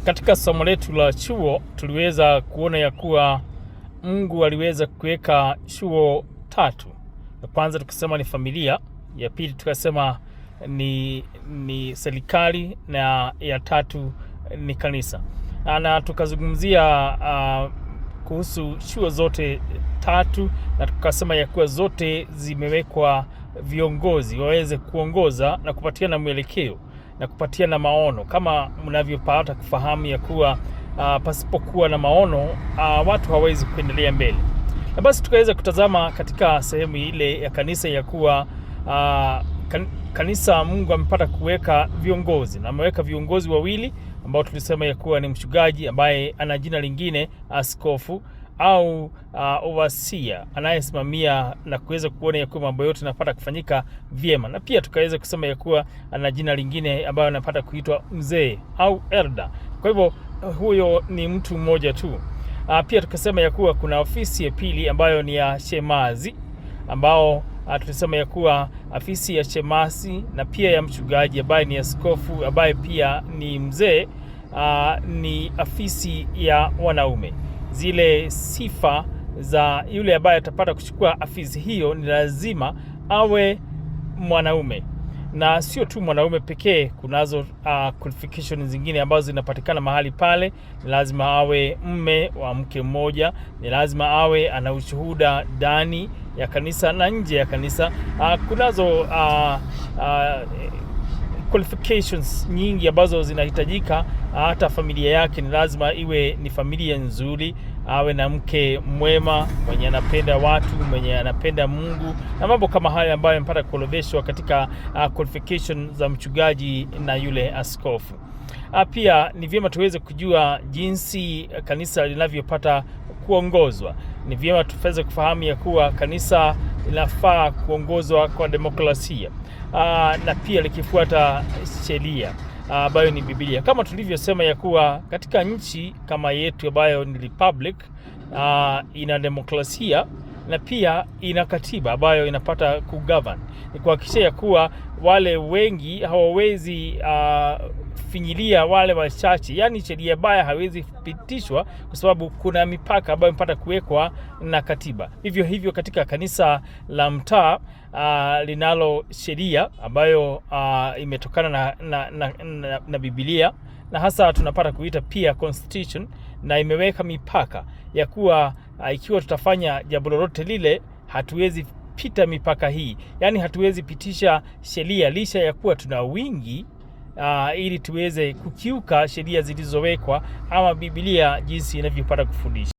Katika somo letu la chuo tuliweza kuona ya kuwa Mungu aliweza kuweka chuo tatu. Ya kwanza tukasema ni familia, ya pili tukasema ni serikali, na ya tatu ni kanisa. Na tukazungumzia kuhusu chuo zote tatu, na tukasema ya kuwa zote zimewekwa viongozi waweze kuongoza na kupatiana mwelekeo na kupatiana maono. Kama mnavyopata kufahamu ya kuwa pasipokuwa na maono watu hawezi kuendelea mbele. Na basi tukaweza kutazama katika sehemu ile ya kanisa ya kuwa kanisa Mungu amepata kuweka viongozi, na ameweka viongozi wawili ambao tulisema ya kuwa ni mchungaji ambaye ana jina lingine askofu au overseer anayesimamia na kuweza kuona ya kuwa mambo yote yanapata kufanyika vyema, na pia tukaweza kusema ya kuwa ana jina lingine ambayo anapata kuitwa mzee au elder. Kwa hivyo huyo ni mtu mmoja tu. Pia tukasema ya kuwa kuna ofisi ya pili ambayo ni ya shemazi, ambao tulisema ya kuwa afisi ya shemasi na pia ya mchungaji ambaye ni askofu ambaye pia ni mzee ni afisi ya wanaume. Zile sifa za yule ambaye atapata kuchukua afisi hiyo ni lazima awe mwanaume, na sio tu mwanaume pekee. Kunazo qualifications zingine ambazo zinapatikana mahali pale. Ni lazima awe mme wa mke mmoja, ni lazima awe ana ushuhuda ndani ya kanisa na nje ya kanisa. Kunazo qualifications nyingi ambazo zinahitajika. Hata familia yake ni lazima iwe ni familia nzuri, awe na mke mwema mwenye anapenda watu, mwenye anapenda Mungu, na mambo kama haya ambayo yamepata kuorodheshwa katika qualification za mchungaji na yule askofu. Pia ni vyema tuweze kujua jinsi kanisa linavyopata kuongozwa. Ni vyema tuweze kufahamu ya kuwa kanisa linafaa kuongozwa kwa demokrasia na pia likifuata sheria ambayo ni Biblia. Kama tulivyosema ya kuwa katika nchi kama yetu ambayo ni republic, ina demokrasia na pia ina katiba ambayo inapata kugovern. Ni kuhakikisha ya kuwa wale wengi hawawezi finyilia wale wachache, yani sheria baya hawezi pitishwa kwa sababu kuna mipaka ambayo imepata kuwekwa na katiba. Hivyo katika kanisa la mtaa linalo sheria ambayo imetokana na Biblia, na hasa tunapata kuita pia constitution, na imeweka mipaka ya kuwa ikiwa tutafanya jambo lolote lile hatuwezi pita mipaka hii. Yani hatuwezi pitisha sheria licha ya kuwa tuna wingi ili tuweze kukiuka sheria zilizowekwa ama Biblia jinsi inavyopata kufundisha.